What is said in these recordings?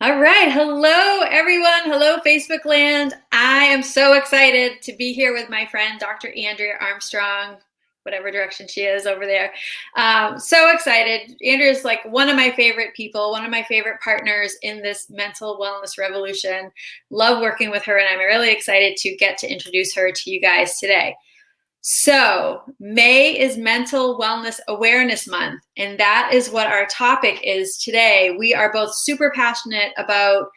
All right. Hello, everyone. Hello, Facebook land. I am so excited to be here with my friend, Dr. Andrea Armstrong, whatever direction she is over there. So excited. Andrea is like one of my favorite people, one of my favorite partners in this mental wellness revolution. Love working with her, and I'm really excited to get to introduce her to you guys today. So, May is Mental Wellness Awareness Month, and that is what our topic is today. We are both super passionate about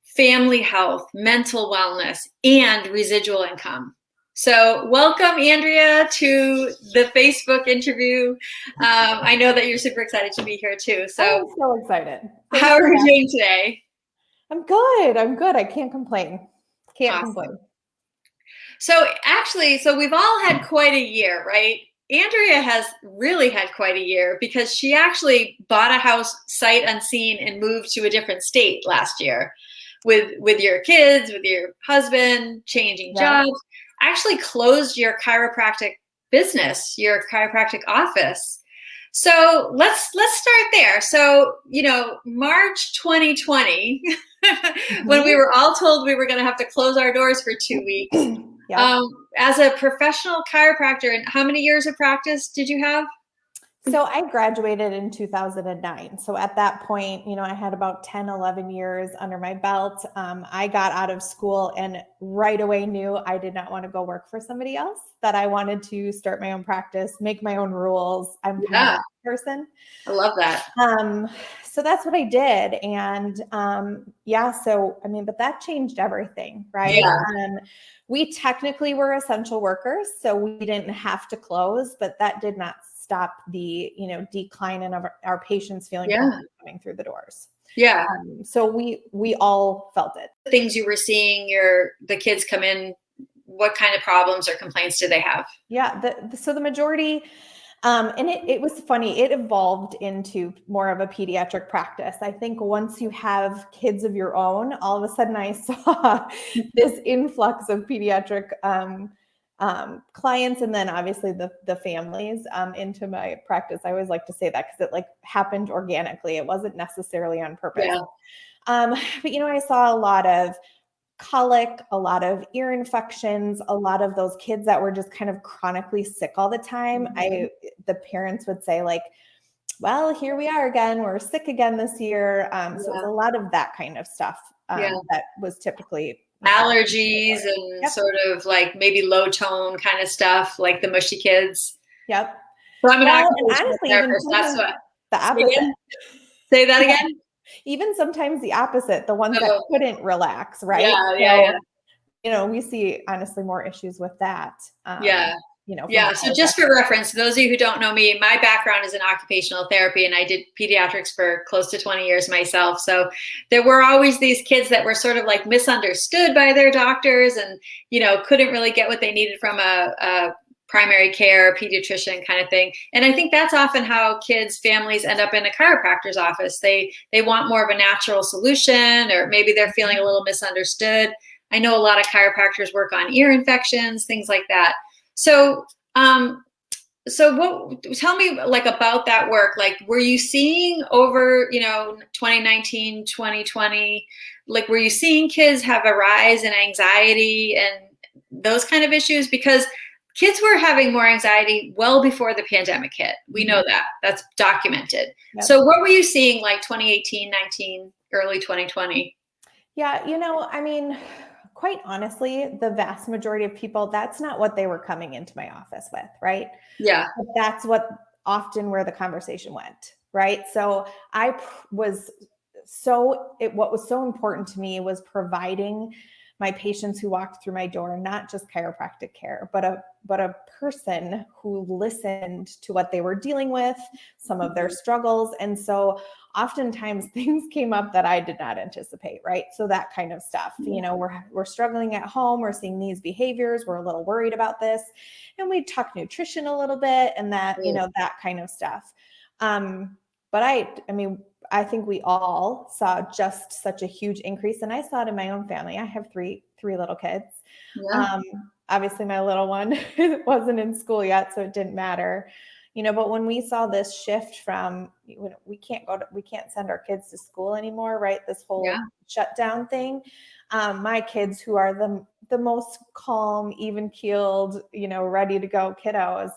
family health, mental wellness, and residual income. So, welcome, Andrea, to the Facebook interview. I know that you're super excited to be here too. So, I'm so excited. how are you doing today? I'm good. I can't complain. Can't Awesome. complain. So actually, we've all had quite a year, right? Andrea has really had quite a year because she actually bought a house sight unseen and moved to a different state last year with your kids, with your husband, changing jobs, actually closed your chiropractic business, your chiropractic office. So let's start there. So, March 2020, when we were all told we were going to have to close our doors for 2 weeks, as a professional chiropractor, and how many years of practice did you have? So I graduated in 2009. So at that point, I had about 10, 11 years under my belt. I got out of school and right away knew I did not want to go work for somebody else, that I wanted to start my own practice, make my own rules. I'm kind of that person. I love that. So that's what I did. And but that changed everything, right? Yeah. We technically were essential workers, so we didn't have to close, but that did not stop the, decline in our patients feeling coming through the doors. Yeah. So we all felt it. The things you were seeing the kids come in, what kind of problems or complaints did they have? Yeah. So the majority, and it was funny, it evolved into more of a pediatric practice. I think once you have kids of your own, all of a sudden I saw this influx of pediatric clients, and then obviously the families into my practice. I always like to say that because it happened organically. It wasn't necessarily on purpose. Yeah. But I saw a lot of colic, a lot of ear infections, a lot of those kids that were just kind of chronically sick all the time. The parents would say well, here we are again, we're sick again this year. So it's a lot of that kind of stuff that was typically allergies and sort of maybe low tone kind of stuff, like the mushy kids. Yep. So I'm an honestly, therapist. That's what the opposite. Say that again. Even sometimes the opposite, the ones that couldn't relax, right? Yeah. We see honestly more issues with that. So just for reference, those of you who don't know me, my background is in occupational therapy, and I did pediatrics for close to 20 years myself. So there were always these kids that were sort of misunderstood by their doctors and, couldn't really get what they needed from a primary care pediatrician kind of thing. And I think that's often how kids' families end up in a chiropractor's office. They want more of a natural solution, or maybe they're feeling a little misunderstood. I know a lot of chiropractors work on ear infections, things like that. So, tell me about that work. Were you seeing over, 2019, 2020, were you seeing kids have a rise in anxiety and those kind of issues? Because kids were having more anxiety well before the pandemic hit. We know that. That's documented. Yep. So what were you seeing 2018, 19, early 2020? Yeah, quite honestly, the vast majority of people, that's not what they were coming into my office with, right? Yeah. But that's what often where the conversation went, right? So what was so important to me was providing my patients who walked through my door not just chiropractic care, but a person who listened to what they were dealing with, some of their struggles. And so oftentimes things came up that I did not anticipate, right? So that kind of stuff, we're struggling at home, we're seeing these behaviors, we're a little worried about this, and we talk nutrition a little bit and that, that kind of stuff. But I think we all saw just such a huge increase, and I saw it in my own family. I have three little kids. Yeah. Obviously my little one wasn't in school yet, so it didn't matter. but when we saw this shift from, we can't send our kids to school anymore, right? This whole shutdown thing. My kids, who are the most calm, even keeled, ready to go kiddos,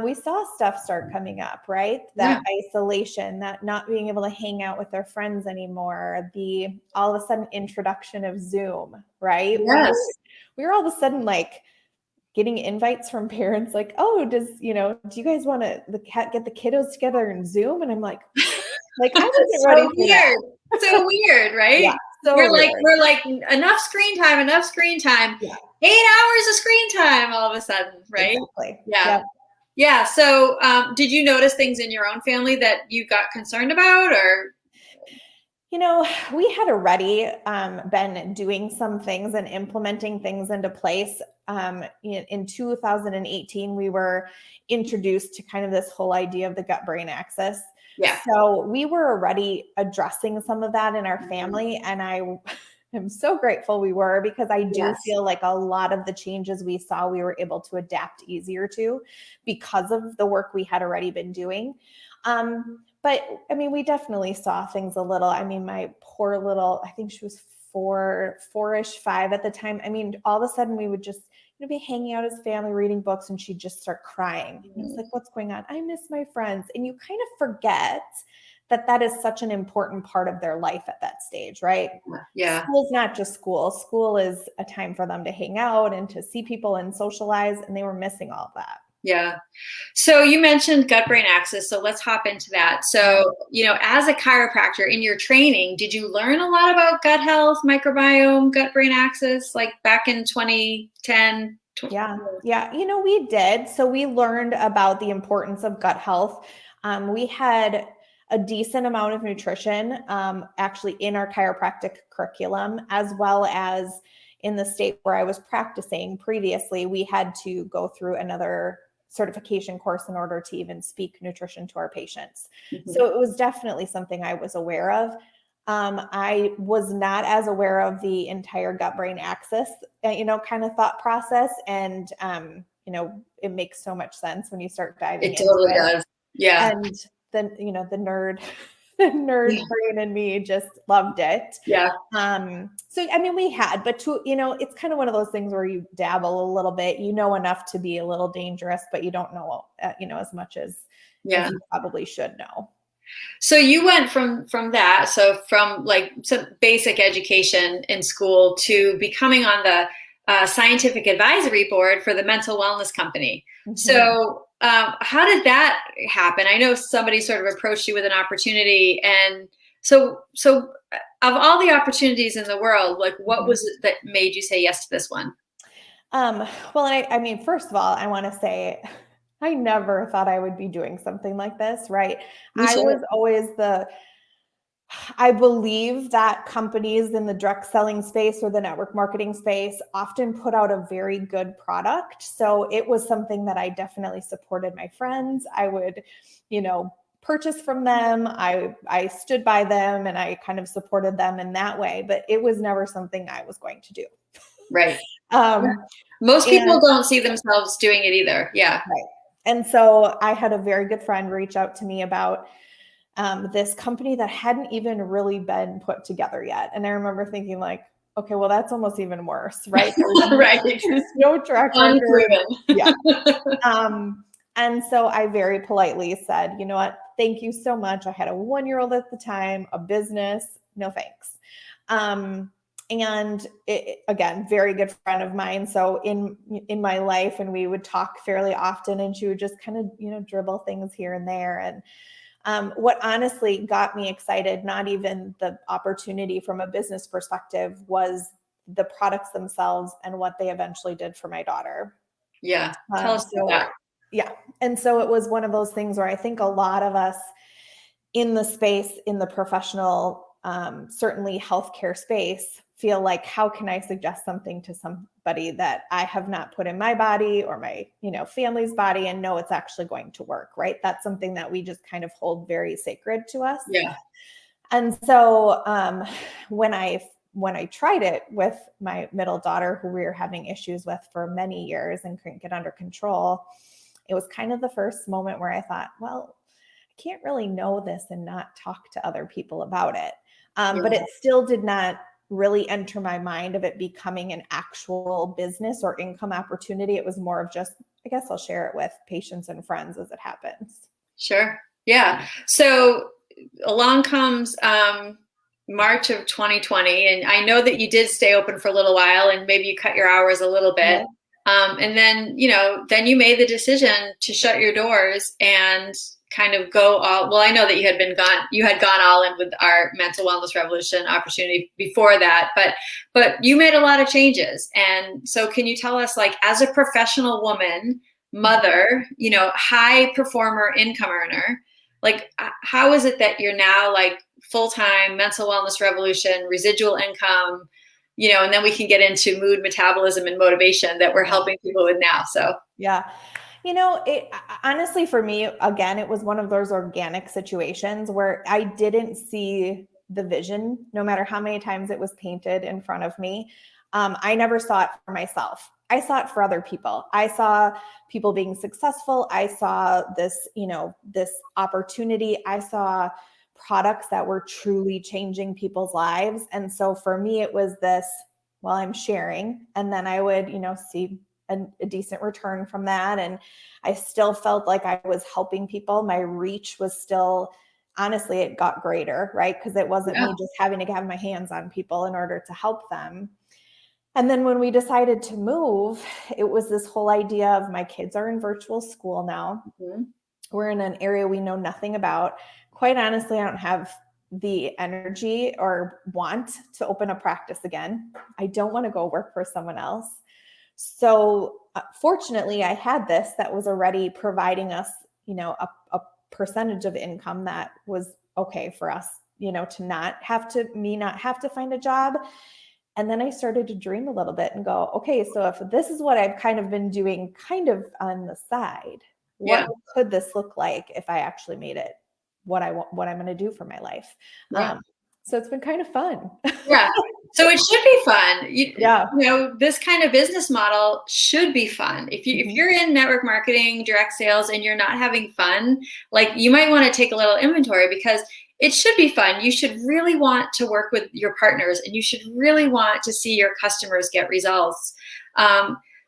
we saw stuff start coming up, right? That isolation, that not being able to hang out with their friends anymore, the all of a sudden introduction of Zoom, right? Yes. We were all of a sudden like getting invites from parents like, oh, do you guys want to get the kiddos together in Zoom? And I'm like I wasn't So ready for weird. that. So weird, right? Yeah, so we're like enough screen time. Yeah. 8 hours of screen time all of a sudden, right? Exactly. Yeah. Yep. Yeah. So did you notice things in your own family that you got concerned about, or? We had already been doing some things and implementing things into place. In 2018, we were introduced to kind of this whole idea of the gut-brain axis. Yeah. So we were already addressing some of that in our family. And I am so grateful we were, because I do feel like a lot of the changes we saw, we were able to adapt easier to because of the work we had already been doing. But I mean, we definitely saw things a little. I mean, my poor little, I think she was four-ish, 5 at the time. I mean, all of a sudden we would just be hanging out as family, reading books, and she'd just start crying. And it's like, what's going on? I miss my friends. And you kind of forget that is such an important part of their life at that stage, right? Yeah. School's not just school. School is a time for them to hang out and to see people and socialize, and they were missing all of that. Yeah. So you mentioned gut-brain axis. So let's hop into that. So, as a chiropractor in your training, did you learn a lot about gut health, microbiome, gut-brain axis, like back in 2010? Yeah. We did. So we learned about the importance of gut health. We had a decent amount of nutrition actually in our chiropractic curriculum, as well as in the state where I was practicing previously. We had to go through another certification course in order to even speak nutrition to our patients. Mm-hmm. So it was definitely something I was aware of. I was not as aware of the entire gut-brain axis, kind of thought process. And, it makes so much sense when you start diving into it. It totally does. Yeah. And then, the nerd brain in me just loved it. Yeah. So, I mean, we had, but it's kind of one of those things where you dabble a little bit, enough to be a little dangerous, but you don't know, as much as you probably should know. So you went from that, so from like some basic education in school to becoming on the scientific advisory board for the mental wellness company. Mm-hmm. So how did that happen? I know somebody sort of approached you with an opportunity, and so of all the opportunities in the world, like what was it that made you say yes to this one? Well, I mean, first of all, I want to say I never thought I would be doing something like this, right? I was always I believe that companies in the direct selling space or the network marketing space often put out a very good product. So it was something that I definitely supported my friends. I would, purchase from them. I stood by them and I kind of supported them in that way, but it was never something I was going to do. Right. Most people don't see themselves doing it either. Yeah. Right. And so I had a very good friend reach out to me about this company that hadn't even really been put together yet. And I remember thinking like, okay, well, that's almost even worse, right? There's no track record. Yeah. And so I very politely said, you know what? Thank you so much. I had a 1-year-old at the time, a business, no thanks. And again, very good friend of mine. So in my life, and we would talk fairly often, and she would just kind of, dribble things here and there. And what honestly got me excited, not even the opportunity from a business perspective, was the products themselves and what they eventually did for my daughter. Yeah. Tell us about that. Yeah. And so it was one of those things where I think a lot of us in the space, in the professional, certainly healthcare space, feel like, how can I suggest something to somebody that I have not put in my body or my, family's body and know it's actually going to work, right? That's something that we just kind of hold very sacred to us. Yeah. And so when I tried it with my middle daughter, who we were having issues with for many years and couldn't get under control, it was kind of the first moment where I thought, well, I can't really know this and not talk to other people about it. But it still did not really enter my mind of it becoming an actual business or income opportunity. It was more of just, I guess I'll share it with patients and friends as it happens. Sure. Yeah. So along comes March of 2020, and I know that you did stay open for a little while, and maybe you cut your hours a little bit. Yeah. And then, then you made the decision to shut your doors and kind of go all, well, I know that you had gone all in with our mental wellness revolution opportunity before that, but you made a lot of changes. And so can you tell us, like, as a professional woman, mother, high performer, income earner, like, how is it that you're now like full-time mental wellness revolution, residual income, and then we can get into mood, metabolism, and motivation that we're helping people with now. So yeah. It honestly, for me, again, it was one of those organic situations where I didn't see the vision, no matter how many times it was painted in front of me. I never saw it for myself. I saw it for other people. I saw people being successful. I saw this, this opportunity. I saw products that were truly changing people's lives. And so for me, it was this, well, I'm sharing, and then I would, see a decent return from that. And I still felt like I was helping people. My reach was still, honestly, it got greater, right? Because it wasn't me just having to have my hands on people in order to help them. And then when we decided to move, it was this whole idea of my kids are in virtual school now. Mm-hmm. We're in an area we know nothing about. Quite honestly, I don't have the energy or want to open a practice again. I don't want to go work for someone else. So fortunately, I had this that was already providing us, a percentage of income that was okay for us, to not have to find a job. And then I started to dream a little bit and go, okay, so if this is what I've kind of been doing kind of on the side, what could this look like if I actually made it what I'm going to do for my life? Yeah. So it's been kind of fun. Yeah. So it should be fun. This kind of business model should be fun. If you're in network marketing, direct sales, and you're not having fun, like, you might want to take a little inventory, because it should be fun. You should really want to work with your partners, and you should really want to see your customers get results.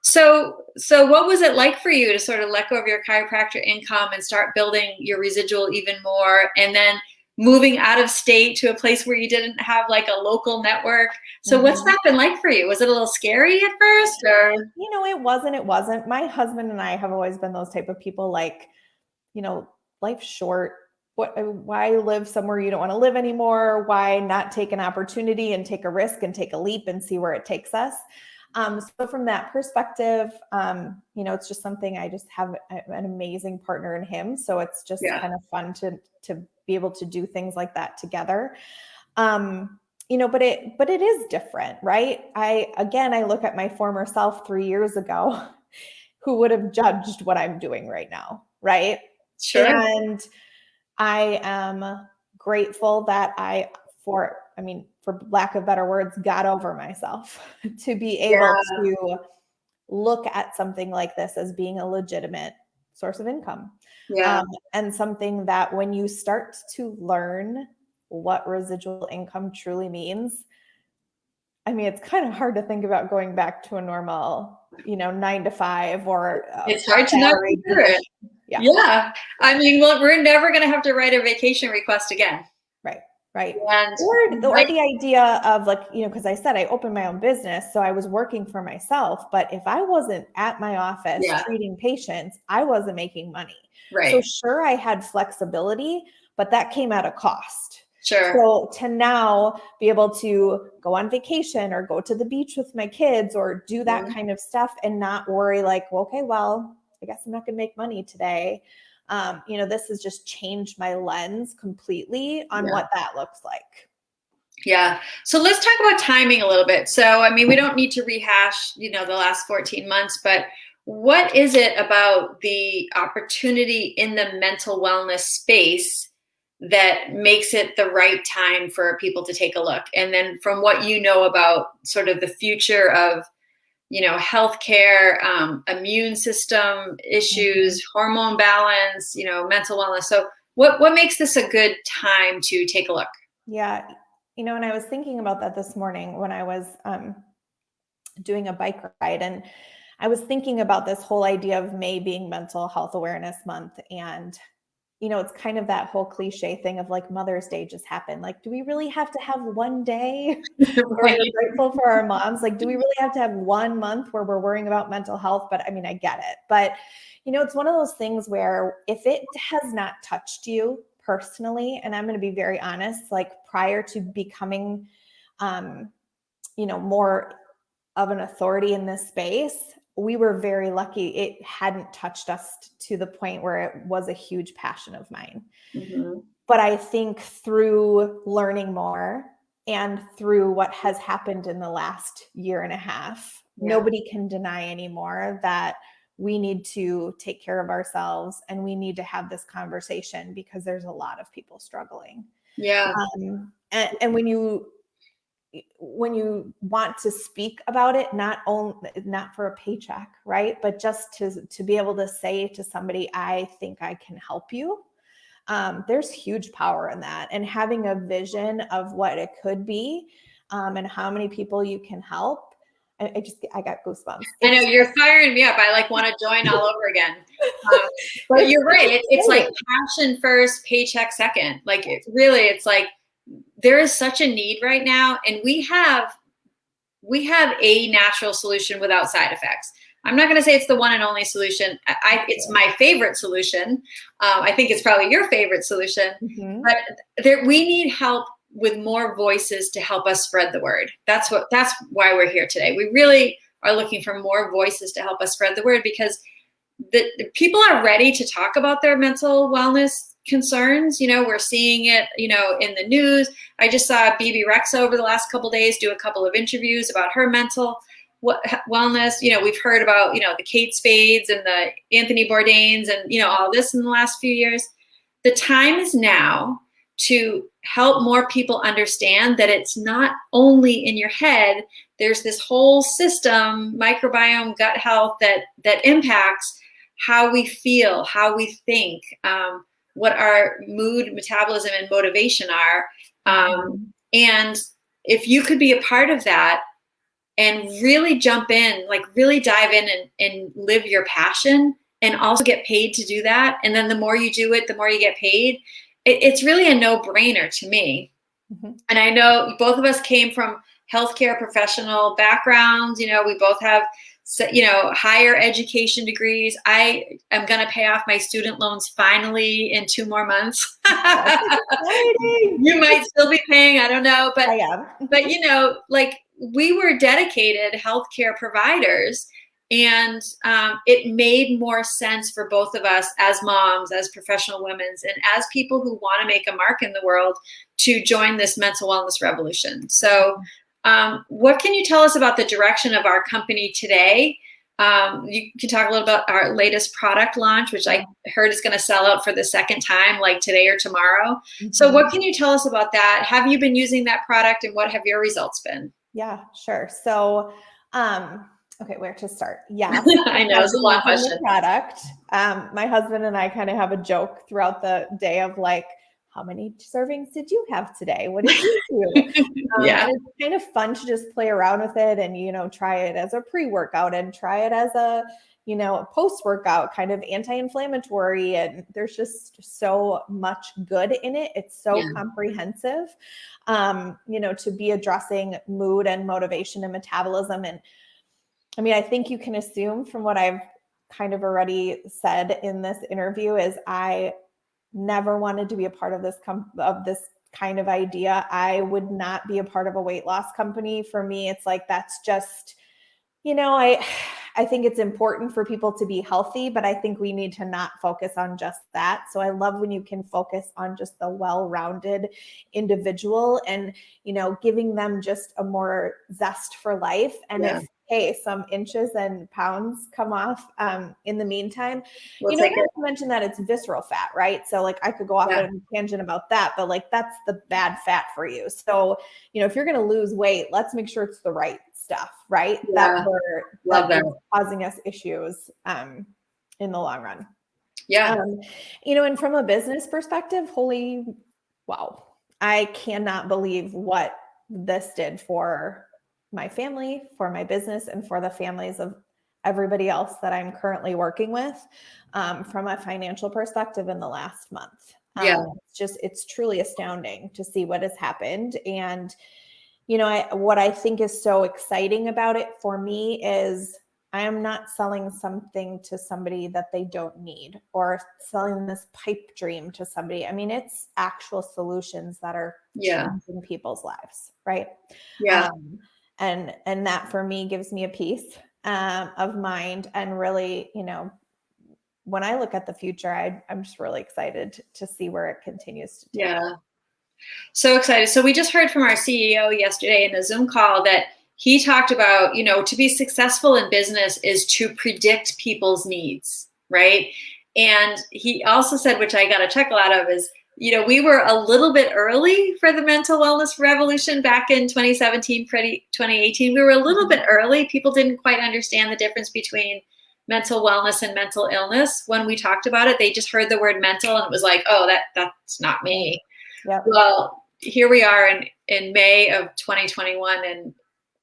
So what was it like for you to sort of let go of your chiropractor income and start building your residual even more, and then moving out of state to a place where you didn't have like a local network? So what's that been like for you? Was it a little scary at first, or? It wasn't. My husband and I have always been those type of people, like, life's short. Why live somewhere you don't want to live anymore? Why not take an opportunity and take a risk and take a leap and see where it takes us? So from that perspective, it's just something, I just have an amazing partner in him. So it's just kind of fun to be able to do things like that together. But it is different, right? I look at my former self 3 years ago, who would have judged what I'm doing right now, right? Sure. And I am grateful that for lack of better words, got over myself to be able to look at something like this as being a legitimate source of income. And something that when you start to learn what residual income truly means, it's kind of hard to think about going back to a normal, 9 to 5 or it's hard to not consider it. Yeah. Well, we're never going to have to write a vacation request again. Right. Or the idea of, like, because I said I opened my own business, so I was working for myself. But if I wasn't at my office treating patients, I wasn't making money. Right. So sure, I had flexibility, but that came at a cost. Sure. So to now be able to go on vacation or go to the beach with my kids or do that kind of stuff and not worry, like, well, okay, well, I guess I'm not going to make money today. This has just changed my lens completely on what that looks like. Yeah. So let's talk about timing a little bit. So, we don't need to rehash, the last 14 months, but what is it about the opportunity in the mental wellness space that makes it the right time for people to take a look? And then from what you know about sort of the future of healthcare, immune system issues, hormone balance, mental wellness. So what makes this a good time to take a look? Yeah. And I was thinking about that this morning when I was doing a bike ride, and I was thinking about this whole idea of May being Mental Health Awareness Month. And it's kind of that whole cliche thing of like Mother's Day just happened. Like, do we really have to have one day where Right. we're grateful for our moms? Like, do we really have to have 1 month where we're worrying about mental health? But I mean, I get it. But, it's one of those things where if it has not touched you personally, and I'm going to be very honest, like prior to becoming, more of an authority in this space, we were very lucky it hadn't touched us to the point where it was a huge passion of mine. Mm-hmm. But I think through learning more and through what has happened in the last year and a half, nobody can deny anymore that we need to take care of ourselves and we need to have this conversation because there's a lot of people struggling. Yeah. And when you want to speak about it, not for a paycheck, right? But just to be able to say to somebody, I think I can help you. There's huge power in that, and having a vision of what it could be, and how many people you can help. I got goosebumps. I know you're firing me up. I want to join all over again. But you're right. It's like passion first, paycheck second. It's like there is such a need right now, and we have a natural solution without side effects. I'm not going to say it's the one and only solution. It's my favorite solution. I think it's probably your favorite solution. Mm-hmm. But we need help with more voices to help us spread the word. That's why we're here today. We really are looking for more voices to help us spread the word, because the people are ready to talk about their mental wellness concerns. We're seeing it, in the news. I just saw BB Rexa over the last couple of days do a couple of interviews about her mental wellness. We've heard about, the Kate Spades and the Anthony Bourdains and, all this in the last few years. The time is now to help more people understand that it's not only in your head. There's this whole system, microbiome, gut health, that impacts how we feel, how we think, what our mood, metabolism, and motivation are. And if you could be a part of that and really jump in, really dive in and live your passion, and also get paid to do that. And then the more you do it, the more you get paid. It's really a no-brainer to me. Mm-hmm. And I know both of us came from healthcare professional backgrounds. We both have higher education degrees. I am going to pay off my student loans finally in 2 more months. You might still be paying, I don't know, but I am. But we were dedicated healthcare providers, and it made more sense for both of us as moms, as professional women, and as people who want to make a mark in the world to join this mental wellness revolution. So what can you tell us about the direction of our company today? You can talk a little about our latest product launch, which I heard is going to sell out for the second time, like today or tomorrow. Mm-hmm. So what can you tell us about that? Have you been using that product, and what have your results been? Yeah, sure. So, okay, where to start? Yeah. I know it's a long question. Product. My husband and I kind of have a joke throughout the day of like, how many servings did you have today? What did you do? Yeah. And it's kind of fun to just play around with it and, try it as a pre-workout and try it as a post-workout, kind of anti-inflammatory. And there's just so much good in it. It's so comprehensive, to be addressing mood and motivation and metabolism. And I mean, I think you can assume from what I've kind of already said in this interview is I never wanted to be a part of this kind of idea. I would not be a part of a weight loss company. For me, it's like, that's just, I think it's important for people to be healthy, but I think we need to not focus on just that. So I love when you can focus on just the well-rounded individual and, giving them just a more zest for life. And if some inches and pounds come off in the meantime, not to mention that it's visceral fat, right? So I could go off on a tangent about that, but that's the bad fat for you. So, if you're going to lose weight, let's make sure it's the right stuff, right? Yeah. Love That that. was causing us issues in the long run. Yeah. And from a business perspective, holy wow, I cannot believe what this did for my family, for my business, and for the families of everybody else that I'm currently working with from a financial perspective in the last month. Yeah. It's truly astounding to see what has happened. And, what I think is so exciting about it for me is I am not selling something to somebody that they don't need or selling this pipe dream to somebody. I mean, it's actual solutions that are changing people's lives, right? Yeah. And that for me gives me a peace of mind. And really, when I look at the future, I'm just really excited to see where it continues to take. Yeah. So excited. So we just heard from our CEO yesterday in a Zoom call that he talked about, to be successful in business is to predict people's needs, right? And he also said, which I got a chuckle out of, is, we were a little bit early for the mental wellness revolution back in 2017, 2018. We were a little bit early. People didn't quite understand the difference between mental wellness and mental illness. When we talked about it, they just heard the word mental and it was like, oh, that's not me. Yep. Well, here we are in May of 2021, and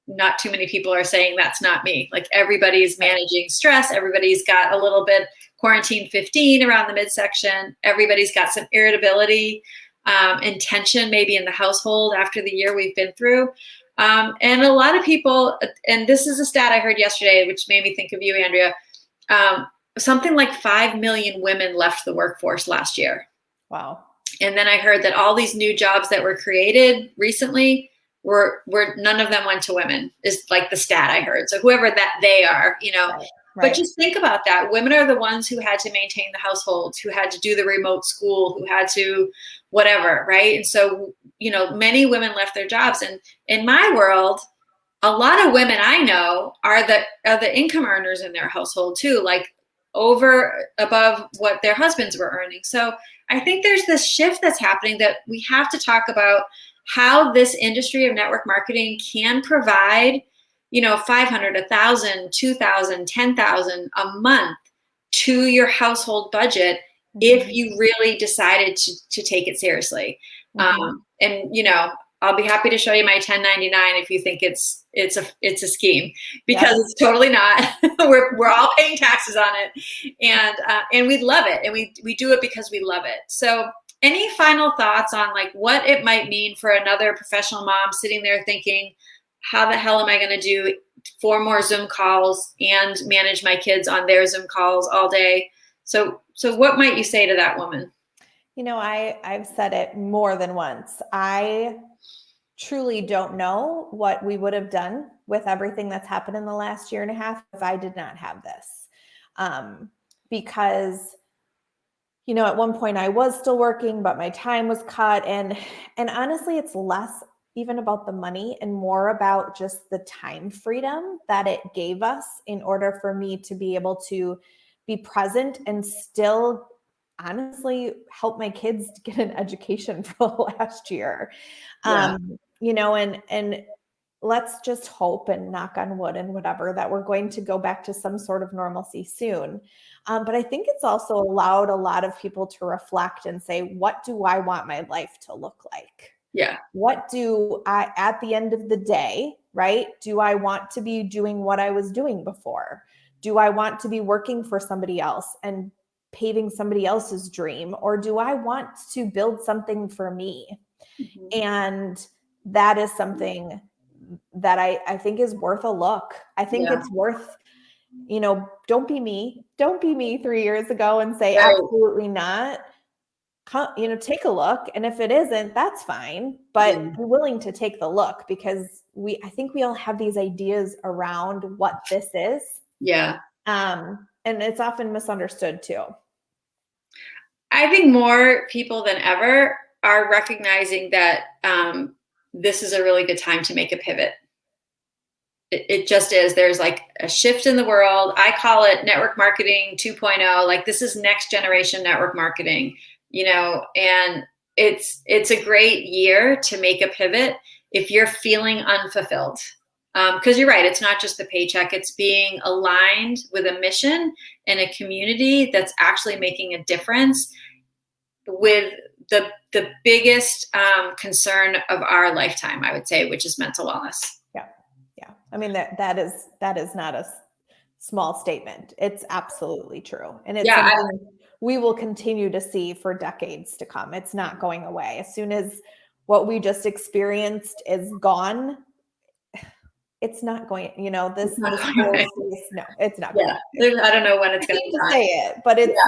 not too many people are saying that's not me. Like, everybody's managing stress. Everybody's got a little bit quarantine 15 around the midsection. Everybody's got some irritability and tension maybe in the household after the year we've been through. And a lot of people, and this is a stat I heard yesterday, which made me think of you, Andrea. Something like 5 million women left the workforce last year. Wow. And then I heard that all these new jobs that were created recently were none of them went to women, is like the stat I heard. So whoever that they are, Right. But just think about that. Women are the ones who had to maintain the households, who had to do the remote school, who had to whatever, right? And so, many women left their jobs. And in my world, a lot of women I know are the income earners in their household too, like above what their husbands were earning. So I think there's this shift that's happening that we have to talk about how this industry of network marketing can provide, 500, 1,000, 2,000, 10,000 a month to your household budget if you really decided to take it seriously. And I'll be happy to show you my 1099 if you think it's a scheme, because it's totally not. We're all paying taxes on it, and we love it, and we do it because we love it. So, any final thoughts on like what it might mean for another professional mom sitting there thinking, how the hell am I going to do 4 more Zoom calls and manage my kids on their Zoom calls all day? So what might you say to that woman? I've said it more than once. I truly don't know what we would have done with everything that's happened in the last year and a half if I did not have this. Because, at one point I was still working, but my time was cut. And honestly, it's less even about the money and more about just the time freedom that it gave us in order for me to be able to be present and still honestly help my kids get an education for the last year. And let's just hope and knock on wood and whatever that we're going to go back to some sort of normalcy soon. But I think it's also allowed a lot of people to reflect and say, what do I want my life to look like? Yeah. What do I, at the end of the day, right? Do I want to be doing what I was doing before? Do I want to be working for somebody else and paving somebody else's dream? Or do I want to build something for me? And that is something that I think is worth a look. I think it's worth, don't be me 3 years ago and say, absolutely not. Take a look. And if it isn't, that's fine, but be willing to take the look, because I think we all have these ideas around what this is. Yeah. And it's often misunderstood too. I think more people than ever are recognizing that this is a really good time to make a pivot. It just is. There's like a shift in the world. I call it network marketing 2.0. Like, this is next generation network marketing, and it's a great year to make a pivot if you're feeling unfulfilled. Because you're right, it's not just the paycheck, it's being aligned with a mission and a community that's actually making a difference with the biggest concern of our lifetime, I would say, which is mental wellness. Yeah. Yeah. I mean, that is not a small statement. It's absolutely true. And it's something we will continue to see for decades to come. It's not going away. As soon as what we just experienced is gone, it's not going, this whole space, no, it's not going to. I don't know when it's going to say it, but it's,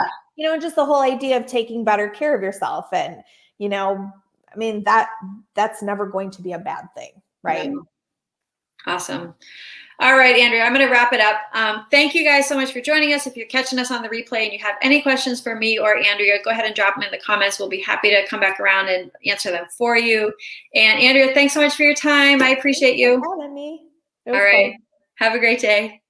just the whole idea of taking better care of yourself. And, I mean, that's never going to be a bad thing. Right. Yeah. Awesome. All right, Andrea, I'm going to wrap it up. Thank you guys so much for joining us. If you're catching us on the replay and you have any questions for me or Andrea, go ahead and drop them in the comments. We'll be happy to come back around and answer them for you. And Andrea, thanks so much for your time. I appreciate you. Thanks for having me. All right. Have a great day.